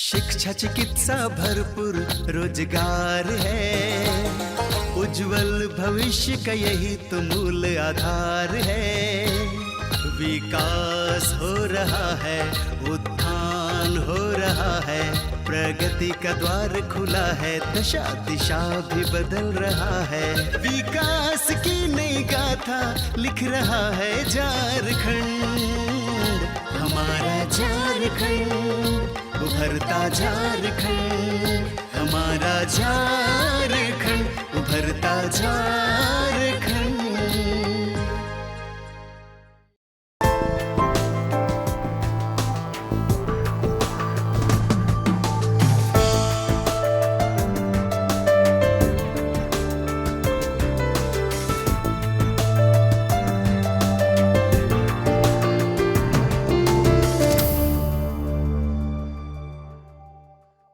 शिक्षा चिकित्सा भरपूर रोजगार है, उज्जवल भविष्य का यही तो मूल आधार है। विकास हो रहा है, उत्थान हो रहा है, प्रगति का द्वार खुला है, दशा दिशा भी बदल रहा है। विकास की नई गाथा लिख रहा है झारखंड, हमारा झारखंड, उभरता झारखंड, हमारा झारखंड, उभरता झारखंड।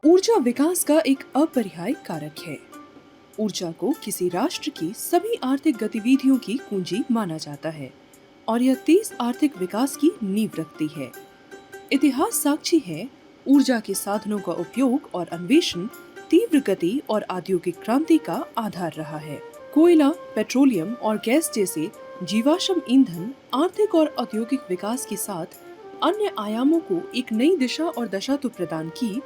ऊर्जा विकास का एक अपरिहार्य कारक है। ऊर्जा को किसी राष्ट्र की सभी आर्थिक गतिविधियों की कुंजी माना जाता है और यह तेज आर्थिक विकास की नींव रखती है। इतिहास साक्षी है, ऊर्जा के साधनों का उपयोग और अन्वेषण तीव्र गति और औद्योगिक क्रांति का आधार रहा है। कोयला, पेट्रोलियम और गैस जैसे जीवाश्म ईंधन आर्थिक और औद्योगिक विकास के साथ अन्य आयामों को एक नई दिशा और दशा तो प्रदान की,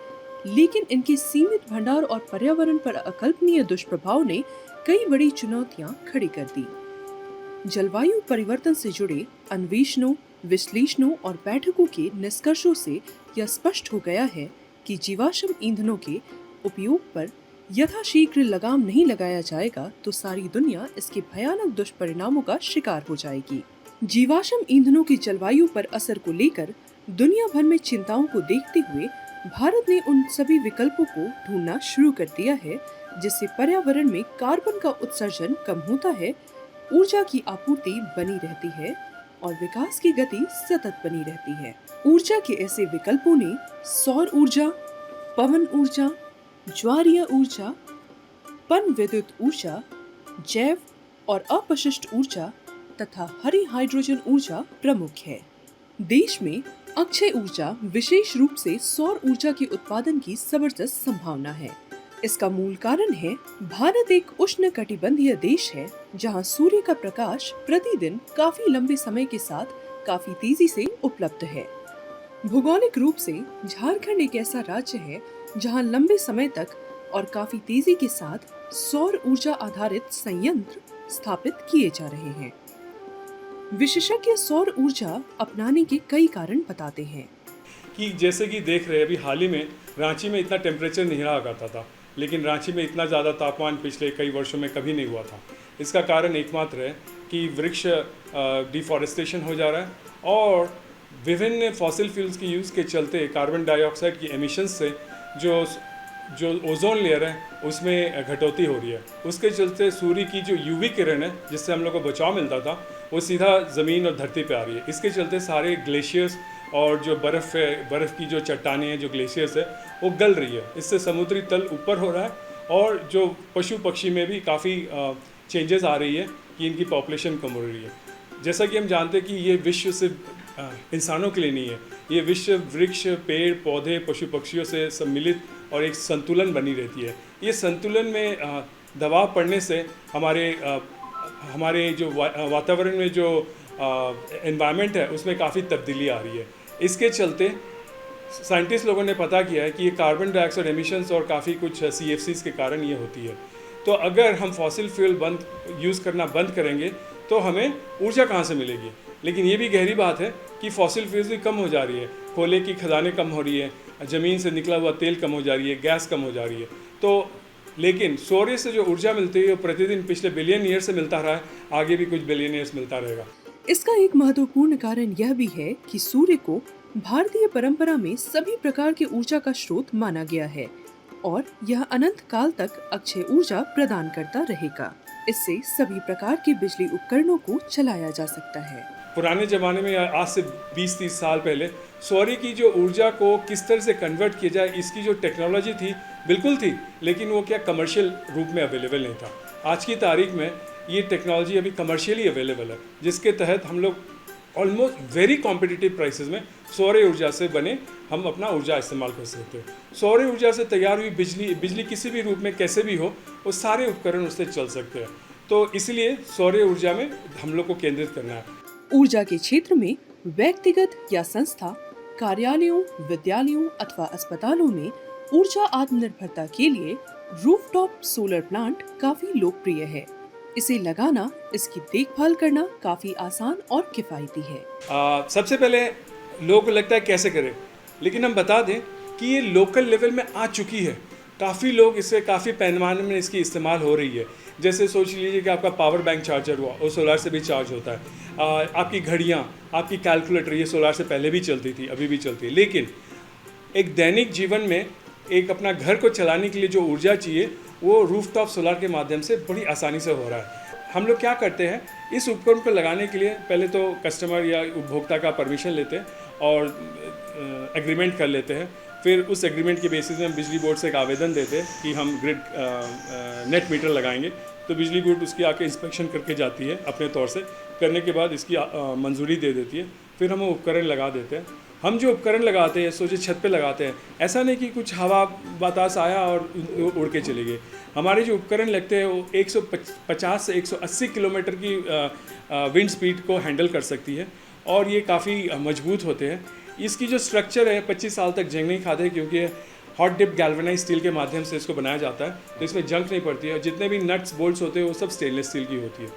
लेकिन इनके सीमित भंडार और पर्यावरण पर अकल्पनीय दुष्प्रभाव ने कई बड़ी चुनौतियां खड़ी कर दी। जलवायु परिवर्तन से जुड़े अन्वेषणों, विश्लेषणों और बैठकों के निष्कर्षों से यह स्पष्ट हो गया है कि जीवाश्म ईंधनों के उपयोग पर यथाशीघ्र लगाम नहीं लगाया जाएगा तो सारी दुनिया इसके भयानक दुष्परिणामों का शिकार हो जाएगी। जीवाश्म ईंधनों के जलवायु पर असर को लेकर दुनिया भर में चिंताओं को देखते हुए भारत ने उन सभी विकल्पों को ढूंढना शुरू कर दिया है जिससे पर्यावरण में कार्बन का उत्सर्जन कम होता है, ऊर्जा की आपूर्ति बनी रहती है और विकास की गति सतत बनी रहती है। ऊर्जा के ऐसे विकल्पों ने सौर ऊर्जा, पवन ऊर्जा, ज्वारीय ऊर्जा, पन विद्युत ऊर्जा, जैव और अपशिष्ट ऊर्जा तथा हरी हाइड्रोजन ऊर्जा प्रमुख है। देश में अक्षय ऊर्जा, विशेष रूप से सौर ऊर्जा के उत्पादन की जबरदस्त संभावना है। इसका मूल कारण है, भारत एक उष्णकटिबंधीय देश है जहां सूर्य का प्रकाश प्रतिदिन काफी लंबे समय के साथ काफी तेजी से उपलब्ध है। भौगोलिक रूप से झारखंड एक ऐसा राज्य है जहां लंबे समय तक और काफी तेजी के साथ सौर ऊर्जा आधारित संयंत्र स्थापित किए जा रहे हैं। विशेषज्ञ सौर ऊर्जा अपनाने के कई कारण बताते हैं कि जैसे कि देख रहे हैं अभी हाल ही में रांची में इतना टेम्परेचर नहीं रहा करता था, लेकिन रांची में इतना ज़्यादा तापमान पिछले कई वर्षों में कभी नहीं हुआ था। इसका कारण एकमात्र है कि वृक्ष डिफॉरेस्टेशन हो जा रहा है और विभिन्न फॉसिल फ्यूल्स की यूज़ के चलते कार्बन डाइऑक्साइड की एमिशंस से जो ओजोन लेयर है उसमें घटौती हो रही है। उसके चलते सूर्य की जो यूवी किरण है जिससे हम लोग को बचाव मिलता था वो सीधा ज़मीन और धरती पे आ रही है। इसके चलते सारे ग्लेशियर्स और जो बर्फ़ है, बर्फ़ की जो चट्टानें हैं, जो ग्लेशियर्स है वो गल रही है। इससे समुद्री तल ऊपर हो रहा है और जो पशु पक्षी में भी काफ़ी चेंजेस आ रही है कि इनकी पॉपुलेशन कम हो रही है। जैसा कि हम जानते हैं कि ये विश्व सिर्फ इंसानों के लिए नहीं है, ये विश्व वृक्ष, पेड़ पौधे, पशु पक्षियों से सम्मिलित और एक संतुलन बनी रहती है। ये संतुलन में दबाव पड़ने से हमारे जो वातावरण में जो एनवायरनमेंट है उसमें काफ़ी तब्दीली आ रही है। इसके चलते साइंटिस्ट लोगों ने पता किया है कि ये कार्बन डाइऑक्साइड एमिशंस और काफ़ी कुछ CFCs के कारण ये होती है। तो अगर हम फॉसिल फ्यूल यूज़ करना बंद करेंगे तो हमें ऊर्जा कहाँ से मिलेगी। लेकिन ये भी गहरी बात है कि फॉसिल फ्यूल्स भी कम हो जा रही है, कोयले की खदानें कम हो रही है, ज़मीन से निकला हुआ तेल कम हो जा रही है, गैस कम हो जा रही है। तो लेकिन सूर्य से जो ऊर्जा मिलती है वो प्रतिदिन पिछले बिलियन ईयर से मिलता रहा है, आगे भी कुछ बिलियन ईयर्स मिलता रहेगा। इसका एक महत्वपूर्ण कारण यह भी है कि सूर्य को भारतीय परंपरा में सभी प्रकार के ऊर्जा का स्रोत माना गया है और यह अनंत काल तक अक्षय ऊर्जा प्रदान करता रहेगा। इससे सभी प्रकार के बिजली उपकरणों को चलाया जा सकता है। पुराने ज़माने में आज से 20-30 साल पहले सूर्य की जो ऊर्जा को किस तरह से कन्वर्ट किया जाए इसकी जो टेक्नोलॉजी थी बिल्कुल थी, लेकिन वो क्या कमर्शियल रूप में अवेलेबल नहीं था। आज की तारीख में ये टेक्नोलॉजी अभी कमर्शियली अवेलेबल है, जिसके तहत हम लोग ऑलमोस्ट वेरी कॉम्पिटिटिव प्राइसेस में सौर ऊर्जा से बने हम अपना ऊर्जा इस्तेमाल कर सकते हैं। सौर ऊर्जा से तैयार हुई बिजली किसी भी रूप में कैसे भी हो, वो सारे उपकरण उससे चल सकते हैं। तो इसलिए सौर ऊर्जा में हम लोग को केंद्रित करना है। ऊर्जा के क्षेत्र में व्यक्तिगत या संस्था, कार्यालयों, विद्यालयों अथवा अस्पतालों में ऊर्जा आत्मनिर्भरता के लिए रूफटॉप सोलर प्लांट काफी लोकप्रिय है। इसे लगाना, इसकी देखभाल करना काफी आसान और किफायती है। सबसे पहले लोगों को लगता है कैसे करें, लेकिन हम बता दें कि ये लोकल लेवल में आ चुकी है। काफ़ी लोग इससे काफ़ी पैमाने में इसकी इस्तेमाल हो रही है। जैसे सोच लीजिए कि आपका पावर बैंक चार्जर हुआ, वो सोलार से भी चार्ज होता है। आपकी घड़ियाँ, आपकी कैलकुलेटर, ये सोलार से पहले भी चलती थी, अभी भी चलती है। लेकिन एक दैनिक जीवन में एक अपना घर को चलाने के लिए जो ऊर्जा चाहिए, वो रूफटॉप सोलार के माध्यम से बड़ी आसानी से हो रहा है। हम लोग क्या करते हैं, इस उपकरण को लगाने के लिए पहले तो कस्टमर या उपभोक्ता का परमिशन लेते हैं और एग्रीमेंट कर लेते हैं। फिर उस एग्रीमेंट के बेसिस में हम बिजली बोर्ड से एक आवेदन देते हैं कि हम ग्रिड नेट मीटर लगाएंगे। तो बिजली बोर्ड उसकी आके इंस्पेक्शन करके जाती है अपने तौर से, करने के बाद इसकी मंजूरी दे देती है। फिर हम वो उपकरण लगा देते हैं। हम जो उपकरण लगाते हैं, सोचिए छत पे लगाते हैं, ऐसा नहीं कि कुछ हवा बतास आया और उड़ के चले गए। हमारे जो उपकरण लगते हैं वो 150 से 180 किलोमीटर की विंड स्पीड को हैंडल कर सकती है और ये काफ़ी मजबूत होते हैं। इसकी जो स्ट्रक्चर है 25 साल तक जंग नहीं खाते, क्योंकि हॉट डिप गैल्वेनाइज स्टील के माध्यम से इसको बनाया जाता है, तो इसमें जंग नहीं पड़ती है। और जितने भी नट्स बोल्ट्स होते हैं वो सब स्टेनलेस स्टील की होती है।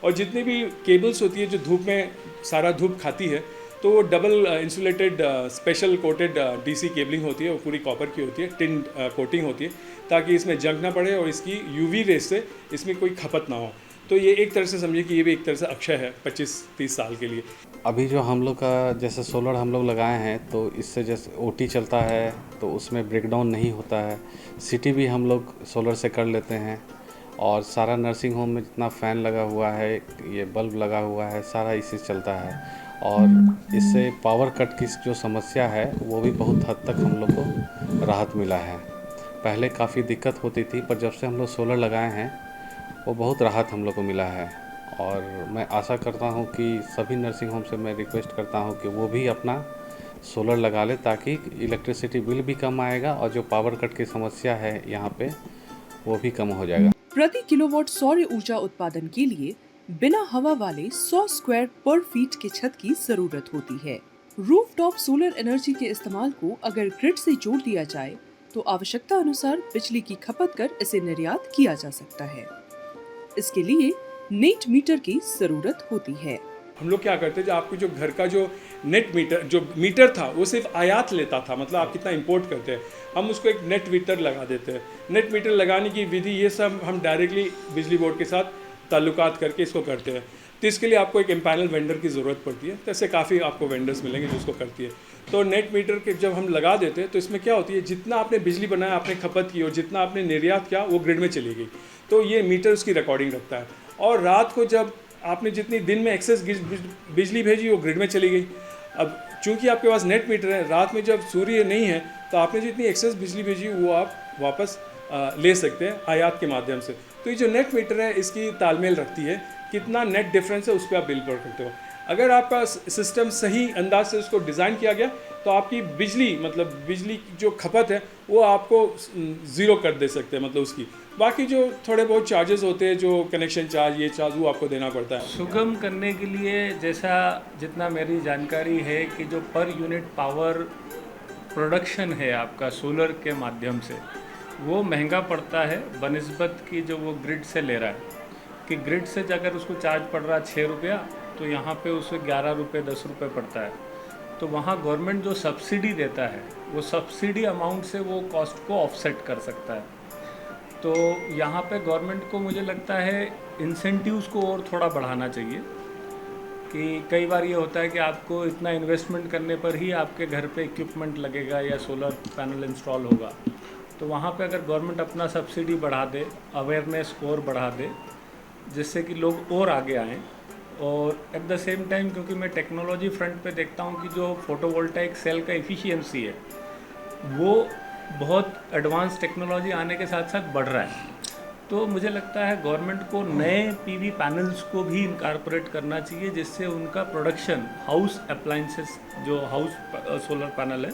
और जितनी भी केबल्स होती है जो धूप में सारा धूप खाती है, तो वो double insulated special coated DC cabling होती है, वो पूरी कॉपर की होती है, टिन कोटिंग होती है, ताकि इसमें जंग ना पड़े और इसकी यूवी रेस से इसमें कोई खपत ना हो। तो ये एक तरह से समझिए कि ये भी एक तरह से अक्षय है 25-30 साल के लिए। अभी जो हम लोग का जैसे सोलर हम लोग लगाए हैं, तो इससे जैसे ओटी चलता है तो उसमें ब्रेकडाउन नहीं होता है। सिटी भी हम लोग सोलर से कर लेते हैं और सारा नर्सिंग होम में जितना फ़ैन लगा हुआ है, ये बल्ब लगा हुआ है, सारा इसी से चलता है। और इससे पावर कट की जो समस्या है वो भी बहुत हद तक हम लोग को राहत मिला है। पहले काफ़ी दिक्कत होती थी, पर जब से हम लोग सोलर लगाए हैं वो बहुत राहत हम लोग को मिला है। और मैं आशा करता हूं कि सभी नर्सिंग होम से मैं रिक्वेस्ट करता हूं कि वो भी अपना सोलर लगा ले, ताकि इलेक्ट्रिसिटी बिल भी कम आएगा और जो पावर कट की समस्या है यहाँ पे वो भी कम हो जाएगा। प्रति किलोवाट सौर ऊर्जा उत्पादन के लिए बिना हवा वाले 100 स्क्वायर पर फीट के छत की जरूरत होती है। रूफटॉप सोलर एनर्जी के इस्तेमाल को अगर ग्रिड से जोड़ दिया जाए तो आवश्यकता अनुसार बिजली की खपत कर इसे निर्यात किया जा सकता है। इसके लिए नेट मीटर की जरूरत होती है। हम लोग क्या करते हैं, जो आपको जो घर का जो नेट मीटर जो मीटर था वो सिर्फ आयात लेता था, मतलब आप कितना इंपोर्ट करते हैं, हम उसको एक नेट मीटर लगा देते हैं। नेट मीटर लगाने की विधि ये सब हम डायरेक्टली बिजली बोर्ड के साथ ताल्लुकात करके इसको करते हैं। तो इसके लिए आपको एक एम्पैनल वेंडर की ज़रूरत पड़ती है। तो ऐसे काफ़ी आपको वेंडर्स मिलेंगे जो इसको करती है। तो नेट मीटर के जब हम लगा देते हैं तो इसमें क्या होती है, जितना आपने बिजली बनाया, आपने खपत की और जितना आपने निर्यात किया वो ग्रिड में चली गई। तो ये मीटर उसकी रिकॉर्डिंग रखता है। और रात को जब आपने जितनी दिन में एक्सेस बिजली भेजी वो ग्रिड में चली गई। अब चूंकि आपके पास नेट मीटर है, रात में जब सूर्य नहीं है तो आपने जितनी एक्सेस बिजली भेजी वो आप वापस ले सकते हैं आयात के माध्यम से। तो ये जो नेट मीटर है इसकी तालमेल रखती है, कितना नेट डिफरेंस है उस पर आप बिल पर करते हो। अगर आपका सिस्टम सही अंदाज से उसको डिज़ाइन किया गया तो आपकी बिजली की जो खपत है वो आपको ज़ीरो कर दे सकते हैं, मतलब उसकी। बाकी जो थोड़े बहुत चार्जेस होते हैं, जो कनेक्शन चार्ज, ये चार्ज, वो आपको देना पड़ता है। सुगम करने के लिए जैसा जितना मेरी जानकारी है कि जो पर यूनिट पावर प्रोडक्शन है आपका सोलर के माध्यम से, वो महंगा पड़ता है बनिस्बत की जो वो ग्रिड से ले रहा है। कि ग्रिड से अगर उसको चार्ज पड़ रहा है 6 रुपया, तो यहाँ पे उसे 11 रुपये 10 रुपये पड़ता है। तो वहाँ गवर्नमेंट जो सब्सिडी देता है वो सब्सिडी अमाउंट से वो कॉस्ट को ऑफसेट कर सकता है। तो यहाँ पे गवर्नमेंट को मुझे लगता है इंसेंटिव्स को और थोड़ा बढ़ाना चाहिए। कि कई बार ये होता है कि आपको इतना इन्वेस्टमेंट करने पर ही आपके घर पे इक्विपमेंट लगेगा या सोलर पैनल इंस्टॉल होगा। तो वहाँ पे अगर गवर्नमेंट अपना सब्सिडी बढ़ा दे, अवेयरनेस और बढ़ा दे, जिससे कि लोग और आगे आएँ। और एट द सेम टाइम, क्योंकि मैं टेक्नोलॉजी फ्रंट पे देखता हूँ कि जो फोटोवोल्टाइक सेल का एफिशिएंसी है वो बहुत एडवांस टेक्नोलॉजी आने के साथ साथ बढ़ रहा है। तो मुझे लगता है गवर्नमेंट को नए पीवी पैनल्स को भी इनकॉर्पोरेट करना चाहिए, जिससे उनका प्रोडक्शन हाउस अप्लाइंसेस जो हाउस सोलर पैनल है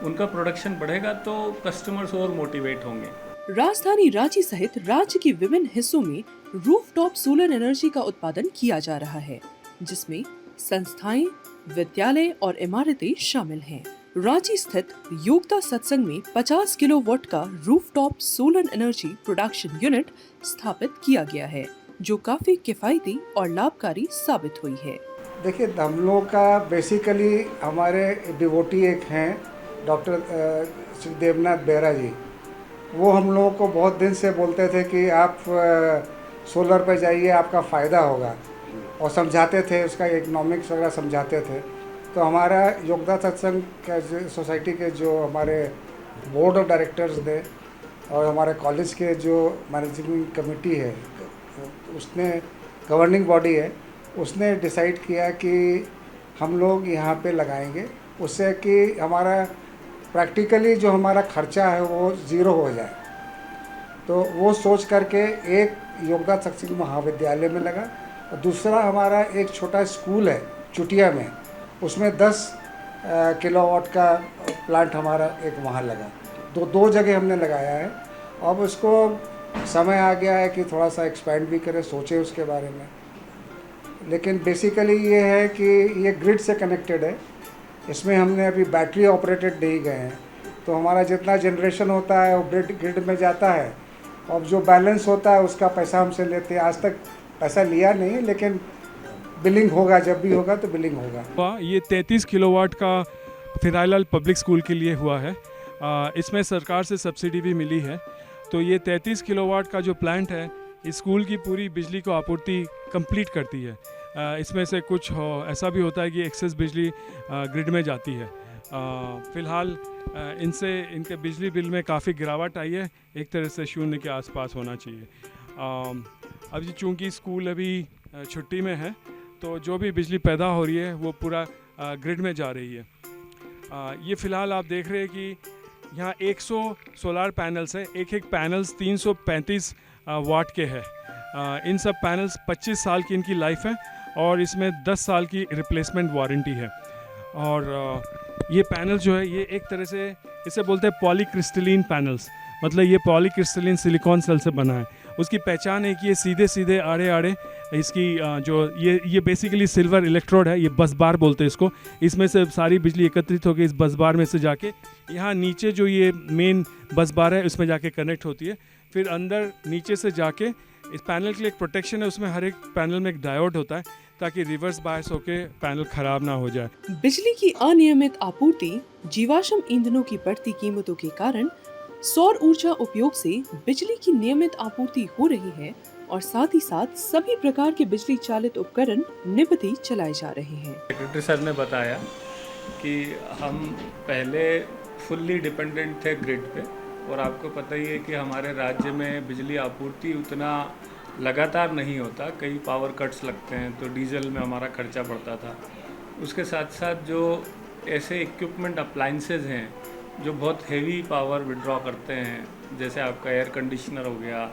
उनका प्रोडक्शन बढ़ेगा तो कस्टमर्स और मोटिवेट होंगे। राजधानी रांची सहित राज्य के विभिन्न हिस्सों में रूफटॉप सोलर एनर्जी का उत्पादन किया जा रहा है, जिसमें संस्थाएं, विद्यालय और इमारतें शामिल हैं। रांची स्थित योगता सत्संग में 50 किलोवाट का rooftop solar energy production unit स्थापित किया गया है, जो काफी किफायती और लाभकारी साबित हुई है। देखिए, हम लोग का बेसिकली हमारे डिवोटी एक हैं डॉक्टर श्री देवनाथ बेहरा जी। वो हम लोगों को बहुत दिन से बोलते थे कि आप सोलर पे जाइए, आपका फ़ायदा होगा, और समझाते थे, उसका इकोनॉमिक्स वगैरह समझाते थे। तो हमारा योगदा सत्संग का सोसाइटी के जो हमारे बोर्ड ऑफ डायरेक्टर्स थे और हमारे कॉलेज के जो मैनेजिंग कमेटी है, उसने गवर्निंग बॉडी है, उसने डिसाइड किया कि हम लोग यहाँ पे लगाएंगे, उससे कि हमारा प्रैक्टिकली जो हमारा खर्चा है वो ज़ीरो हो जाए। तो वो सोच करके एक योगदा सत्संग महाविद्यालय में लगा, और दूसरा हमारा एक छोटा स्कूल है चुटिया में, उसमें 10 किलोवाट का प्लांट हमारा एक वहाँ लगा। दो जगह हमने लगाया है। अब उसको समय आ गया है कि थोड़ा सा एक्सपेंड भी करें, सोचें उसके बारे में। लेकिन बेसिकली ये है कि ये ग्रिड से कनेक्टेड है। इसमें हमने अभी बैटरी ऑपरेटेड नहीं गए हैं, तो हमारा जितना जनरेशन होता है वो ग्रिड में जाता है, और जो बैलेंस होता है उसका पैसा हमसे लेते हैं। आज तक पैसा लिया नहीं, लेकिन बिलिंग होगा, जब भी होगा तो बिलिंग होगा। ये 33 किलोवाट का फिराइलाल पब्लिक स्कूल के लिए हुआ है। इसमें सरकार से सब्सिडी भी मिली है। तो ये 33 किलोवाट का जो प्लांट है, इस स्कूल की पूरी बिजली को आपूर्ति कंप्लीट करती है। इसमें से कुछ ऐसा भी होता है कि एक्सेस बिजली ग्रिड में जाती है। फ़िलहाल इनके बिजली बिल में काफ़ी गिरावट आई है, एक तरह से शून्य के आसपास होना चाहिए। अब चूँकि स्कूल अभी छुट्टी में है, तो जो भी बिजली पैदा हो रही है वो पूरा ग्रिड में जा रही है। ये फ़िलहाल आप देख रहे हैं कि यहाँ 100 सोलार पैनल्स हैं। एक पैनल्स 335 वाट के हैं। इन सब पैनल्स 25 साल की इनकी लाइफ है, और इसमें 10 साल की रिप्लेसमेंट वारंटी है। और ये पैनल जो है, ये एक तरह से इसे बोलते हैं पॉलीक्रिस्टलिन पैनल्स, मतलब ये पॉलीक्रिस्टलिन सिलिकॉन सेल से बना है। उसकी पहचान है कि ये सीधे सीधे आड़े आड़े इसकी जो ये बेसिकली सिल्वर इलेक्ट्रोड है, ये बस बार बोलते हैं इसको। इसमें से सारी बिजली एकत्रित होकर इस बस बार में से जाके यहाँ नीचे जो ये मेन बस बार है उसमें जाके कनेक्ट होती है। फिर अंदर नीचे से जाके इस पैनल के लिए एक प्रोटेक्शन है, उसमें हर एक पैनल में एक डायोड होता है ताकि रिवर्स बायस होके पैनल खराब ना हो जाए। बिजली की अनियमित आपूर्ति, जीवाश्म ईंधनों की बढ़ती कीमतों के कारण सौर ऊर्जा उपयोग से बिजली की नियमित आपूर्ति हो रही है, और साथ ही साथ सभी प्रकार के बिजली चालित उपकरण निपति चलाए जा रहे हैं। सेक्रेटरी सर ने बताया कि हम पहले फुल्ली डिपेंडेंट थे ग्रिड पे, और आपको पता ही है कि हमारे राज्य में बिजली आपूर्ति उतना लगातार नहीं होता, कई पावर कट्स लगते हैं, तो डीजल में हमारा खर्चा बढ़ता था। उसके साथ साथ जो ऐसे इक्विपमेंट अप्लाइंसेस हैं जो बहुत हेवी पावर विड्रॉ करते हैं, जैसे आपका एयर कंडीशनर हो गया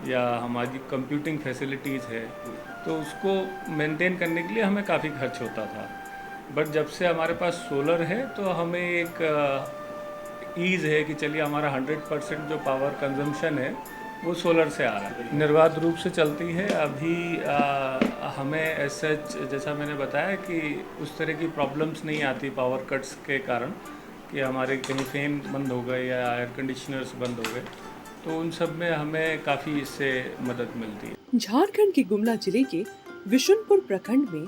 या हमारी कंप्यूटिंग फैसिलिटीज़ है, तो उसको मेंटेन करने के लिए हमें काफ़ी खर्च होता था। बट जब से हमारे पास सोलर है तो हमें एक ईज़ है कि चलिए हमारा 100% जो पावर कंजम्पशन है वो सोलर से आ रहा है, निर्बाध रूप से चलती है। अभी हमें ऐसा, जैसा मैंने बताया कि उस तरह की प्रॉब्लम्स नहीं आती पावर कट्स के कारण कि हमारे कहीं फैन बंद हो गए या एयर कंडीशनर्स बंद हो गए, तो उन सब में हमें काफ़ी इससे मदद मिलती है। झारखंड के गुमला जिले के विशुनपुर प्रखंड में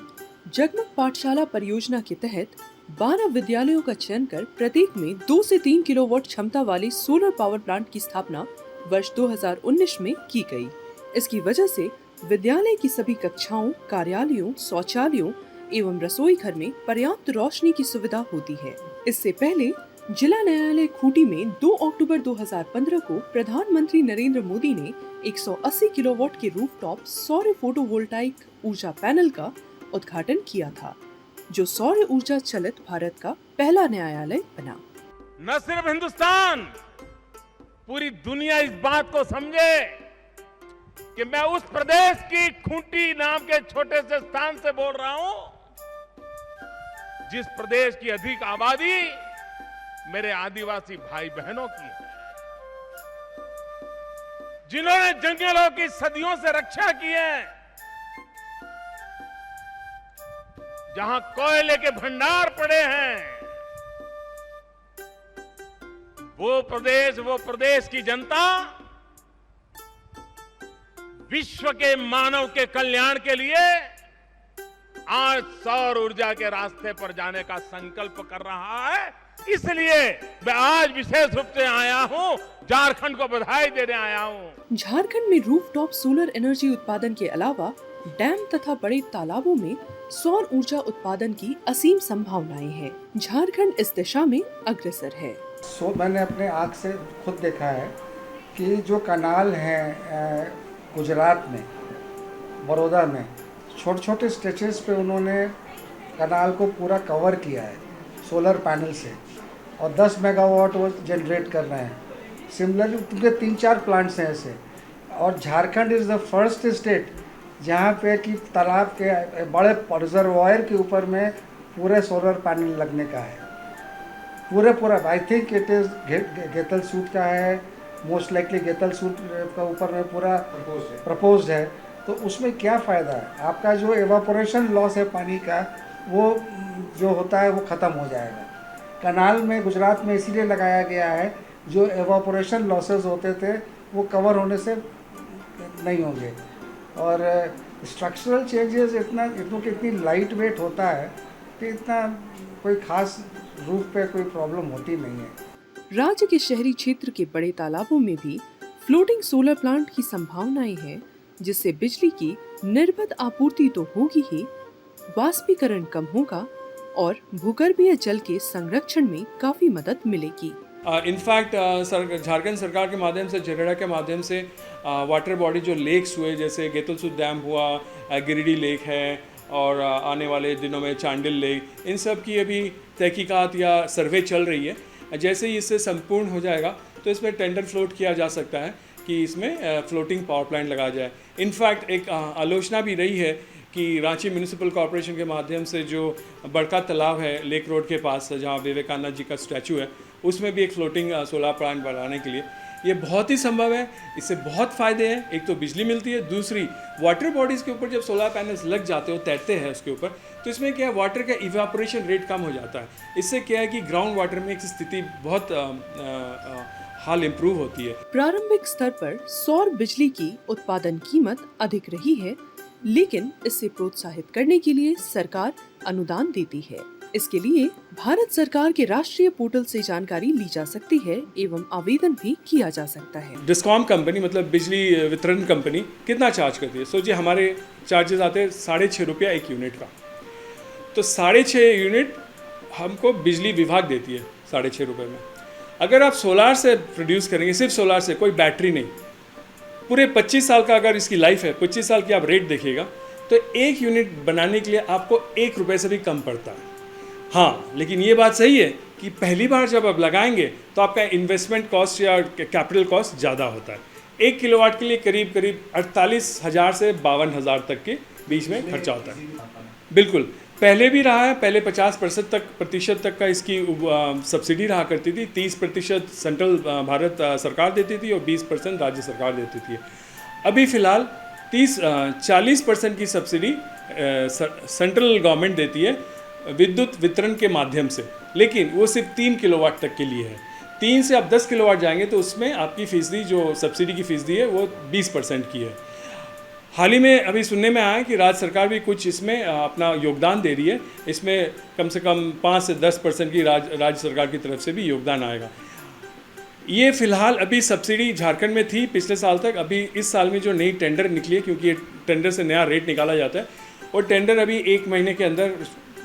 जगमग पाठशाला परियोजना के तहत 12 विद्यालयों का चयन कर प्रत्येक में 2 से 3 किलोवाट क्षमता वाली सोलर पावर प्लांट की स्थापना वर्ष 2019 में की गई। इसकी वजह से विद्यालय की सभी कक्षाओं, कार्यालयों, शौचालयों एवं रसोई घर में पर्याप्त रोशनी की सुविधा होती है। इससे पहले जिला न्यायालय खूंटी में 2 अक्टूबर 2015 को प्रधानमंत्री नरेंद्र मोदी ने 180 किलोवाट के रूफटॉप सौर फोटोवोल्टाइक ऊर्जा पैनल का उद्घाटन किया था, जो सौर ऊर्जा चलित भारत का पहला न्यायालय बना। न सिर्फ हिंदुस्तान, पूरी दुनिया इस बात को समझे कि मैं उस प्रदेश की खूंटी नाम के छोटे से स्थान से बोल रहा हूं, जिस प्रदेश की अधिक आबादी मेरे आदिवासी भाई बहनों की है, जिन्होंने जंगलों की सदियों से रक्षा की है, जहां कोयले के भंडार पड़े हैं, वो प्रदेश की जनता विश्व के मानव के कल्याण के लिए आज सौर ऊर्जा के रास्ते पर जाने का संकल्प कर रहा है। इसलिए मैं आज विशेष रूप से आया हूं, झारखंड को बधाई देने आया हूं। झारखंड में रूफटॉप सोलर एनर्जी उत्पादन के अलावा डैम तथा बड़े तालाबों में सौर ऊर्जा उत्पादन की असीम संभावनाएं हैं। झारखंड इस दिशा में अग्रसर है। मैंने अपने आँख से खुद देखा है कि जो कनाल हैं गुजरात में, बड़ौदा में, छोटे छोटे स्ट्रेचेस पे उन्होंने कनाल को पूरा कवर किया है सोलर पैनल से, और 10 मेगावाट वो जनरेट कर रहे हैं। सिमिलरली उनके 3-4 प्लांट्स हैं ऐसे। और Jharkhand is the first state जहाँ पे कि तालाब के बड़े रिजर्वायर के ऊपर में पूरे सोलर पैनल लगने का है। पूरा I think it is Getal suit का है, मोस्ट लाइकली गेतल सूट का ऊपर में पूरा प्रपोज्ड है। तो उसमें क्या फ़ायदा है, आपका जो एवापोरेशन लॉस है पानी का, वो जो होता है वो ख़त्म हो जाएगा। कनाल में गुजरात में इसीलिए लगाया गया है, जो एवापोरेशन लॉसेस होते थे वो कवर होने से नहीं होंगे। और स्ट्रक्चरल चेंजेस इतनी लाइट वेट होता है कि इतना कोई खास रूफ पे कोई प्रॉब्लम होती नहीं है। राज्य के शहरी क्षेत्र के बड़े तालाबों में भी फ्लोटिंग सोलर प्लांट की संभावनाएं हैं, जिससे बिजली की निर्बाध आपूर्ति तो होगी ही, वाष्पीकरण कम होगा और भूगर्भीय जल के संरक्षण में काफी मदद मिलेगी। इनफैक्ट झारखंड सरकार के माध्यम से, जरेडा के माध्यम से वाटर बॉडी जो लेक्स हुए, जैसे गेतलसूद डैम हुआ, गिरिडीह लेक है, और आने वाले दिनों में चांडिल लेक, इन सब की अभी तहकीकात या सर्वे चल रही है। जैसे ही इससे संपूर्ण हो जाएगा तो इसमें टेंडर फ्लोट किया जा सकता है कि इसमें फ्लोटिंग पावर प्लांट लगाया जाए। इनफैक्ट एक आलोचना भी रही है कि रांची म्यूनिसिपल कॉरपोरेशन के माध्यम से जो बड़का तालाब है लेक रोड के पास, जहाँ विवेकानंद जी का स्टैचू है, उसमें भी एक फ्लोटिंग सोलर प्लांट बनाने के लिए ये बहुत ही संभव है। इससे बहुत फ़ायदे हैं। एक तो बिजली मिलती है, दूसरी वाटर बॉडीज़ के ऊपर जब सोलर पैनल्स लग जाते हो, तैरते हैं उसके ऊपर, तो इसमें क्या है, वाटर का इवेपोरेशन रेट कम हो जाता है। इससे क्या है कि ग्राउंड वाटर में एक स्थिति बहुत हाल इम्प्रूव होती है। प्रारंभिक स्तर पर सौर बिजली की उत्पादन कीमत अधिक रही है, लेकिन इसे प्रोत्साहित करने के लिए सरकार अनुदान देती है। इसके लिए भारत सरकार के राष्ट्रीय पोर्टल से जानकारी ली जा सकती है एवं आवेदन भी किया जा सकता है। डिस्कॉम कंपनी, मतलब बिजली वितरण कंपनी, कितना चार्ज करती है? सोचिए, हमारे चार्जेस आते हैं 6.5 रुपया एक यूनिट का, तो 6.5 यूनिट हमको बिजली विभाग देती है 6.5 रुपये में। अगर आप सोलार से प्रोड्यूस करेंगे, सिर्फ सोलार से, कोई बैटरी नहीं, पूरे 25 साल का अगर इसकी लाइफ है, 25 साल की आप रेट देखिएगा, तो एक यूनिट बनाने के लिए आपको 1 रुपये से भी कम पड़ता है। हाँ, लेकिन ये बात सही है कि पहली बार जब आप लगाएंगे तो आपका इन्वेस्टमेंट कॉस्ट या कैपिटल कॉस्ट ज़्यादा होता है। 1 किलोवाट के लिए करीब 48,000 से 52,000 तक के बीच में खर्चा होता है। बिल्कुल, पहले भी रहा है। पहले 50% तक का इसकी सब्सिडी रहा करती थी। 30% सेंट्रल भारत सरकार देती थी और 20% राज्य सरकार देती थी। अभी फ़िलहाल 40% की सब्सिडी सेंट्रल गवर्नमेंट देती है विद्युत वितरण के माध्यम से, लेकिन वो सिर्फ 3 किलोवाट तक के लिए है। 3 से आप 10 किलोवाट जाएंगे तो उसमें आपकी फीसदी, जो सब्सिडी की फीसदी है, वो 20% की है। हाल ही में अभी सुनने में आया है कि राज्य सरकार भी कुछ इसमें अपना योगदान दे रही है। इसमें कम से कम 5 से 10% की राज्य सरकार की तरफ से भी योगदान आएगा। ये फ़िलहाल अभी सब्सिडी झारखंड में थी पिछले साल तक। अभी इस साल में जो नई टेंडर निकली है, क्योंकि ये टेंडर से नया रेट निकाला जाता है, और टेंडर अभी 1 महीने के अंदर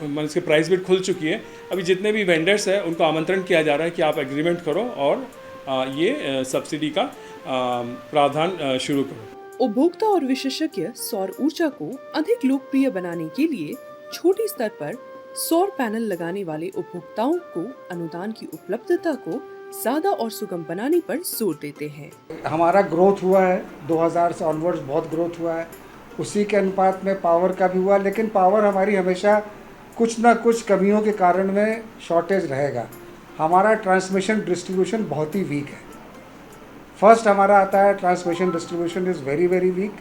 इसकी प्राइस बिड खुल चुकी है। अभी जितने भी वेंडर्स हैं उनको आमंत्रण किया जा रहा है कि आप एग्रीमेंट करो और ये सब्सिडी का प्रावधान शुरू करो। उपभोक्ता और विशेषज्ञ सौर ऊर्जा को अधिक लोकप्रिय बनाने के लिए छोटे स्तर पर सौर पैनल लगाने वाले उपभोक्ताओं को अनुदान की उपलब्धता को सादा और सुगम बनाने पर जोर देते हैं। हमारा ग्रोथ हुआ है 2000 से ऑनवर्ड्स, बहुत ग्रोथ हुआ है, उसी के अनुपात में पावर का भी हुआ, लेकिन पावर हमारी हमेशा कुछ ना कुछ कमियों के कारण में शॉर्टेज रहेगा। हमारा ट्रांसमिशन डिस्ट्रीब्यूशन बहुत ही वीक है। फर्स्ट हमारा आता है transmission distribution is very very weak,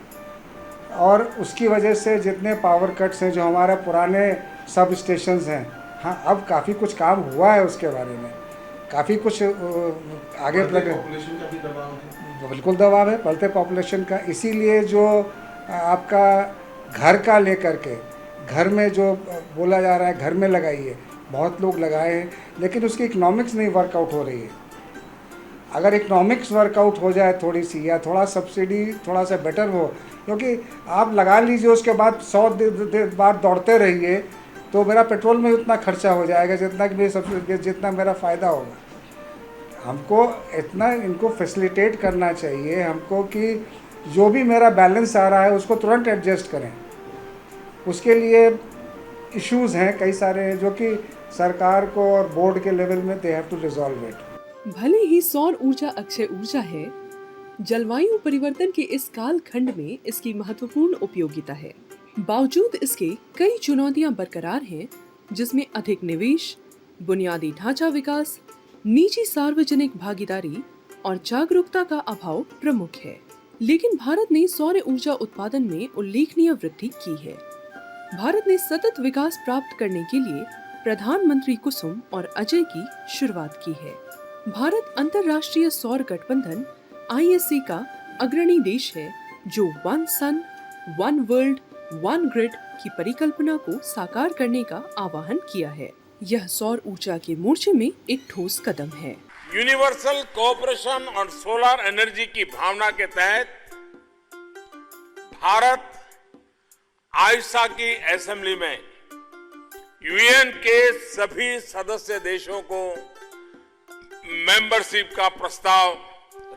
और उसकी वजह से जितने पावर कट्स हैं, जो हमारे पुराने सब स्टेशंस हैं, हाँ अब काफ़ी कुछ काम हुआ है उसके बारे में, काफ़ी कुछ आगे पॉपुलेशन का भी दबाव है, बिल्कुल दबाव है बढ़ते पॉपुलेशन का। इसीलिए जो आपका घर का लेकर के, घर में जो बोला जा रहा है घर में लगाइए, बहुत लोग लगाए हैं, लेकिन उसकी इकोनॉमिक्स नहीं वर्कआउट हो रही है। अगर इकोनॉमिक्स वर्कआउट हो जाए थोड़ी सी, या थोड़ा सब्सिडी थोड़ा सा बेटर हो, क्योंकि आप लगा लीजिए उसके बाद 100 बार दौड़ते रहिए तो मेरा पेट्रोल में उतना खर्चा हो जाएगा जितना कि जितना मेरा फ़ायदा होगा। हमको इतना इनको फैसिलिटेट करना चाहिए हमको कि जो भी मेरा बैलेंस आ रहा है उसको तुरंत एडजस्ट करें। उसके लिए इश्यूज़ हैं कई सारे, जो कि सरकार को और बोर्ड के लेवल में they have to resolve it. भले ही सौर ऊर्जा अक्षय ऊर्जा है, जलवायु परिवर्तन के इस काल खंड में इसकी महत्वपूर्ण उपयोगिता है। बावजूद इसके कई चुनौतियां बरकरार हैं, जिसमें अधिक निवेश, बुनियादी ढांचा विकास, निजी सार्वजनिक भागीदारी और जागरूकता का अभाव प्रमुख है। लेकिन भारत ने सौर ऊर्जा उत्पादन में उल्लेखनीय वृद्धि की है। भारत ने सतत विकास प्राप्त करने के लिए प्रधानमंत्री कुसुम और अजय की शुरुआत की है। भारत अंतर्राष्ट्रीय सौर गठबंधन ISA का अग्रणी देश है, जो वन सन, वन वर्ल्ड, वन ग्रिड की परिकल्पना को साकार करने का आह्वान किया है। यह सौर ऊर्जा के मोर्चे में एक ठोस कदम है। यूनिवर्सल कोऑपरेशन और सोलर एनर्जी की भावना के तहत भारत आईसा की असेंबली में UN के सभी सदस्य देशों को मेंबरशिप का प्रस्ताव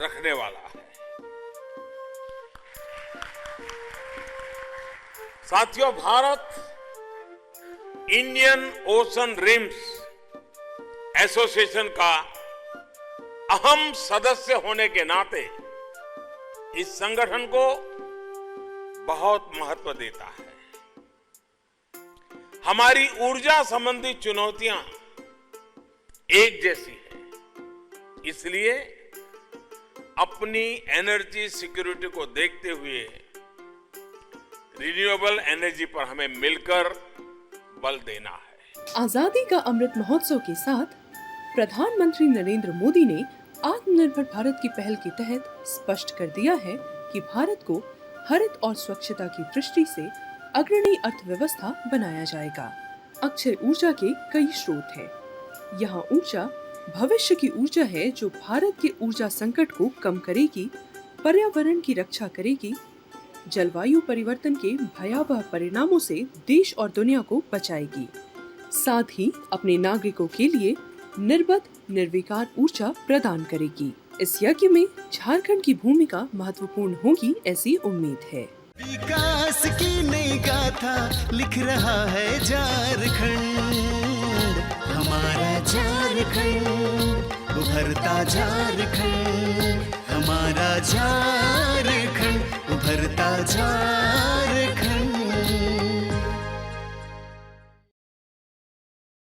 रखने वाला है। साथियों, Bharat Indian ocean RIMS association का अहम सदस्य होने के नाते इस संगठन को बहुत महत्व देता है। हमारी ऊर्जा संबंधी चुनौतियां एक जैसी हैं, इसलिए अपनी एनर्जी सिक्योरिटी को देखते हुए रिन्यूएबल एनर्जी पर हमें मिलकर बल देना है। आजादी का अमृत महोत्सव के साथ प्रधानमंत्री नरेंद्र मोदी ने आत्मनिर्भर भारत की पहल के तहत स्पष्ट कर दिया है कि भारत को हरित और स्वच्छता की दृष्टि से अग्रणी अर्थव्यवस्था बनाया जाएगा। अक्षय ऊर्जा के कई स्रोत हैं। यहाँ ऊर्जा भविष्य की ऊर्जा है, जो भारत के ऊर्जा संकट को कम करेगी, पर्यावरण की रक्षा करेगी, जलवायु परिवर्तन के भयावह परिणामों से देश और दुनिया को बचाएगी, साथ ही अपने नागरिकों के लिए निर्बाध निर्विकार ऊर्जा प्रदान करेगी। इस यज्ञ में झारखंड की भूमिका महत्वपूर्ण होगी, ऐसी उम्मीद है। विकास की नई गाथा लिख रहा है झारखंड, हमारा झारखंड, उभरता झारखंड, हमारा झारखंड, उभरता झारखंड।